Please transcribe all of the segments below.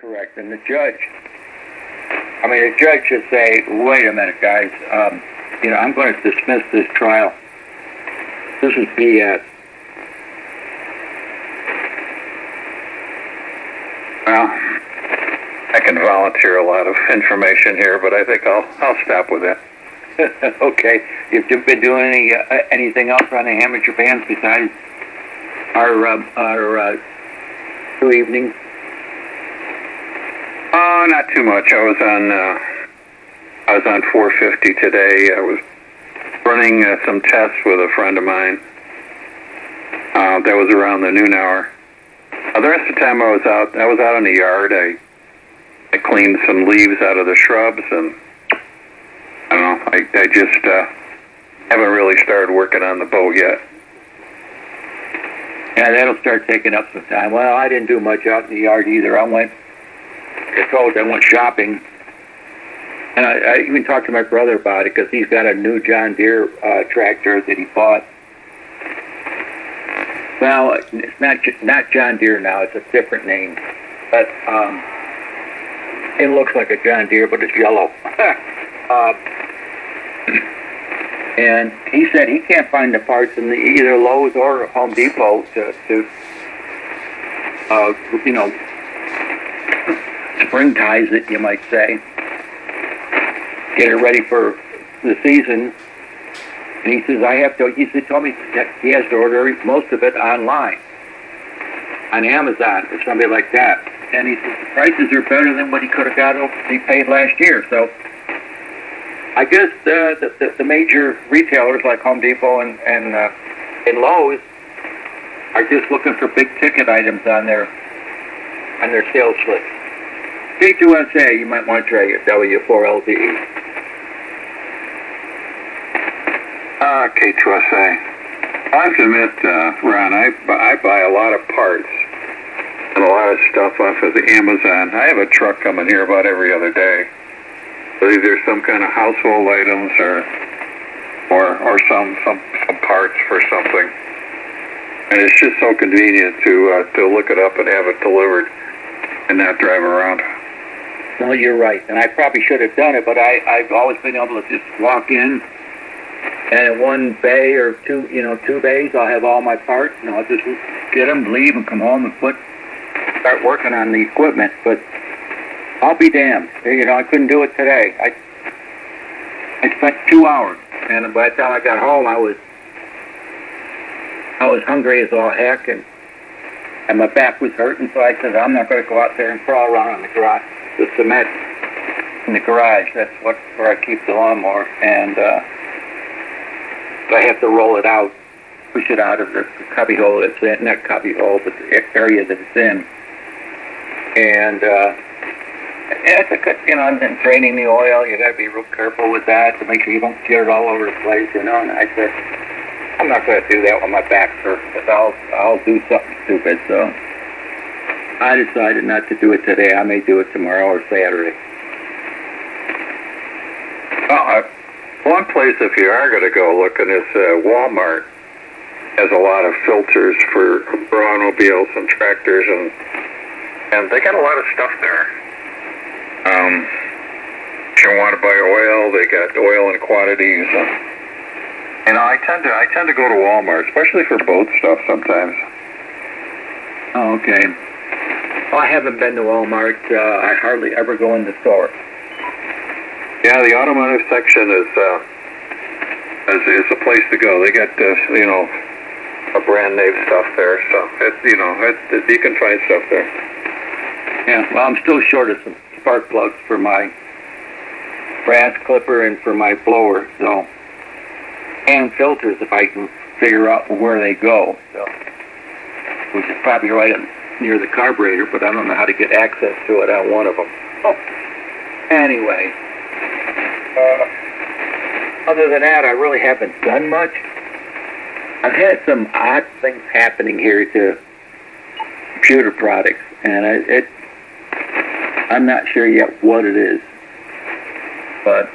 correct. And the judge should say, wait a minute, guys, I'm going to dismiss this trial. This is BS. Well, I can volunteer a lot of information here, but I think I'll stop with that. Okay. You've been doing anything else on the amateur bands besides our 2 evenings? Oh, not too much. I was on 450 today. I was running some tests with a friend of mine. That was around the noon hour. The rest of the time I was out in the yard. I cleaned some leaves out of the shrubs, and I don't know. I just haven't really started working on the boat yet. Yeah, that'll start taking up some time. Well, I didn't do much out in the yard either. I went shopping. And I even talked to my brother about it because he's got a new John Deere tractor that he bought. Well, it's not John Deere now. It's a different name. But it looks like a John Deere, but it's yellow. And he said he can't find the parts in either Lowe's or Home Depot to spring ties it, you might say. Get it ready for the season. And he says, he told me that he has to order most of it online, on Amazon or something like that. And he says the prices are better than what he could have he paid last year. So I guess the major retailers like Home Depot and Lowe's are just looking for big ticket items on their sales list. K2SA, you might want to try your W4LDE. K2SA. I have to admit, Ron, I buy a lot of parts and a lot of stuff off of the Amazon. I have a truck coming here about every other day. So either some kind of household items or some parts for something. And it's just so convenient to look it up and have it delivered and not drive around. No, you're right. And I probably should have done it, but I've always been able to just walk in, and in one bay or two bays, I'll have all my parts, and I'll just get them, leave, and come home and start working on the equipment. But I'll be damned. I couldn't do it today. I spent 2 hours, and by the time I got home, I was hungry as all heck, and my back was hurting, so I said, I'm not going to go out there and crawl around on the cement in the garage. That's where I keep the lawnmower, and I have to roll it out, push it out of the cubby hole that's in, not cubby hole, but the area that it's in. And I've been draining the oil. You got to be real careful with that to make sure you don't get it all over the place, And I said, I'm not going to do that when my back's hurt, because I'll do something stupid. So I decided not to do it today. I may do it tomorrow or Saturday. One place, if you are going to go looking, is Walmart. Has a lot of filters for automobiles and tractors, and they got a lot of stuff there. If you want to buy oil, they got oil in quantities. And I tend to go to Walmart, especially for boat stuff sometimes. Oh, okay. Well, I haven't been to Walmart. I hardly ever go in the store. Yeah, the automotive section is a place to go. They got a brand name stuff there, so you can find stuff there. Yeah, well, I'm still short of some spark plugs for my brass clipper and for my blower, so, and filters if I can figure out where they go, so, which is probably right near the carburetor, but I don't know how to get access to it on one of them. Oh, anyway, other than that, I really haven't done much. I've had some odd things happening here to computer products, and I'm not sure yet what it is. But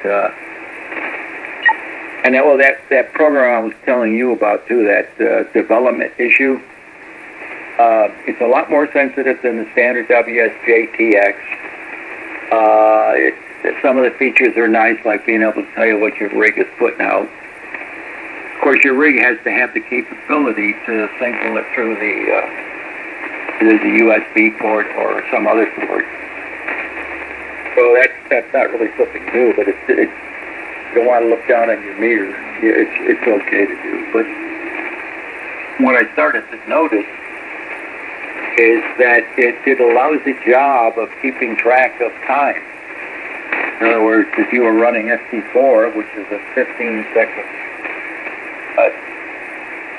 that program I was telling you about too, that development issue, It's a lot more sensitive than the standard WSJTX. Some of the features are nice, like being able to tell you what your rig is putting out. Of course, your rig has to have the capability to signal it through either the USB port or some other port. So that's not really something new, but it's you don't want to look down on your meter. It's okay to do. But what I started to notice is that it did a lousy job of keeping track of time. In other words, if you were running ST4, which is a 15-second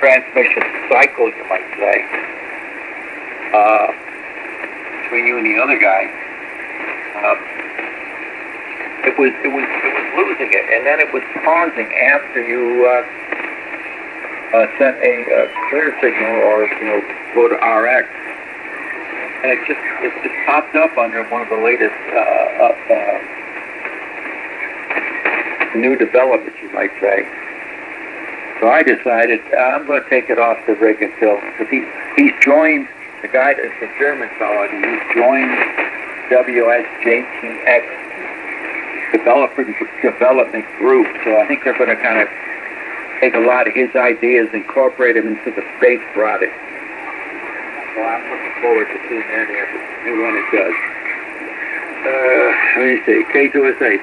transmission cycle, you might say, between you and the other guy, it was losing it, and then it was pausing after you sent a clear signal or go to RX, and it just popped up under one of the latest new developments, you might say. So I decided I'm going to take it off the rig because he's joined the guy, the German fellow, and he's joined WSJTX development group. So I think they're going to kind of take a lot of his ideas, incorporate them into the base product. So I'm looking forward to seeing that when it does. Let me see, K2S8,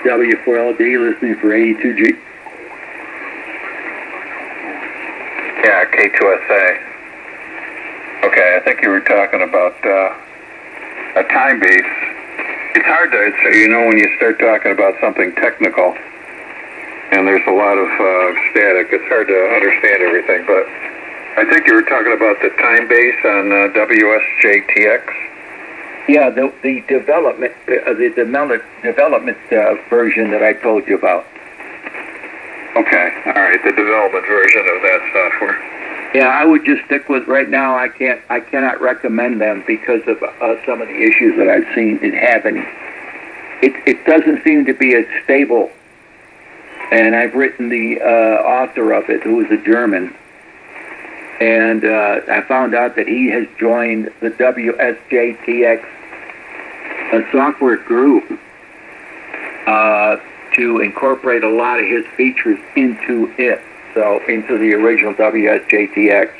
W4LD, listening for 82G. Yeah, K2SA. Okay, I think you were talking about a time base. It's hard to, when you start talking about something technical, and there's a lot of static, it's hard to understand everything, but I think you were talking about the time base on WSJTX. Yeah, the development version that I told you about. Okay, all right, the development version of that software. Yeah, I would just stick with right now. I cannot recommend them because of some of the issues that I've seen it having. It doesn't seem to be as stable. And I've written the author of it, who is a German, and I found out that he has joined the WSJTX software group to incorporate a lot of his features into it. So into the original WSJTX.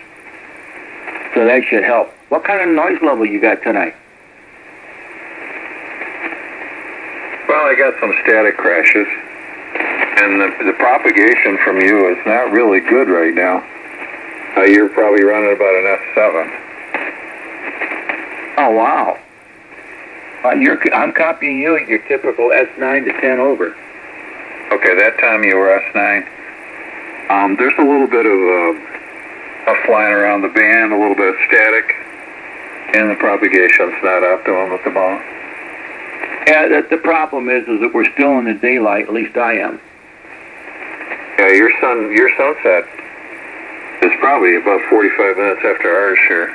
So that should help. What kind of noise level you got tonight? Well, I got some static crashes, and the propagation from you is not really good right now. You're probably running about an S7. Oh, wow. I'm copying you at your typical S9 to 10 over. Okay, that time you were S9. There's a little bit of flying around the band, a little bit of static, and the propagation's not optimum at the moment. Yeah, the problem is that we're still in the daylight. At least I am. Yeah, your sunset is probably about 45 minutes after ours here.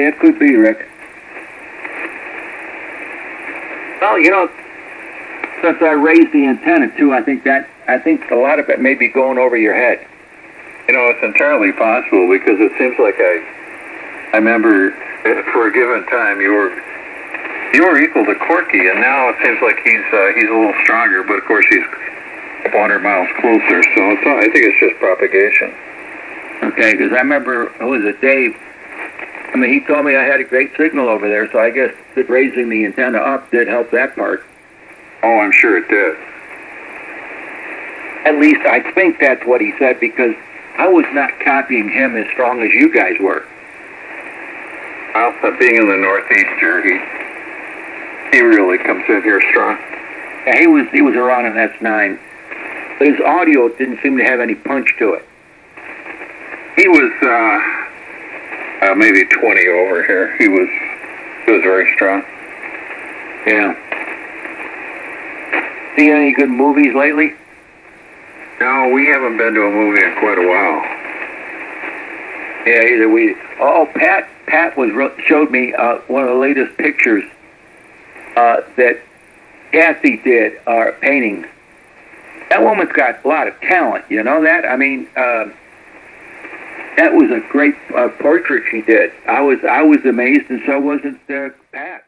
It could be, Rick. Well, since I raised the antenna too, I think a lot of it may be going over your head. It's entirely possible because it seems like I remember for a given time you were equal to Corky, and now it seems like he's a little stronger, but of course he's 100 miles closer. So I think it's just propagation. Okay, because I remember Dave. I mean, he told me I had a great signal over there, so I guess that raising the antenna up did help that part. Oh, I'm sure it did. At least I think that's what he said, because I was not copying him as strong as you guys were. Well, being in the Northeast here, he really comes in here strong. Yeah, he was around an S9, but his audio didn't seem to have any punch to it. He was maybe 20 over here. He was very strong. Yeah. See any good movies lately? No, we haven't been to a movie in quite a while. Yeah, either we. Oh, Pat showed me one of the latest pictures that Kathy did, paintings. That woman's got a lot of talent. You know that? I mean, That was a great portrait she did. I was amazed, and so wasn't Pat.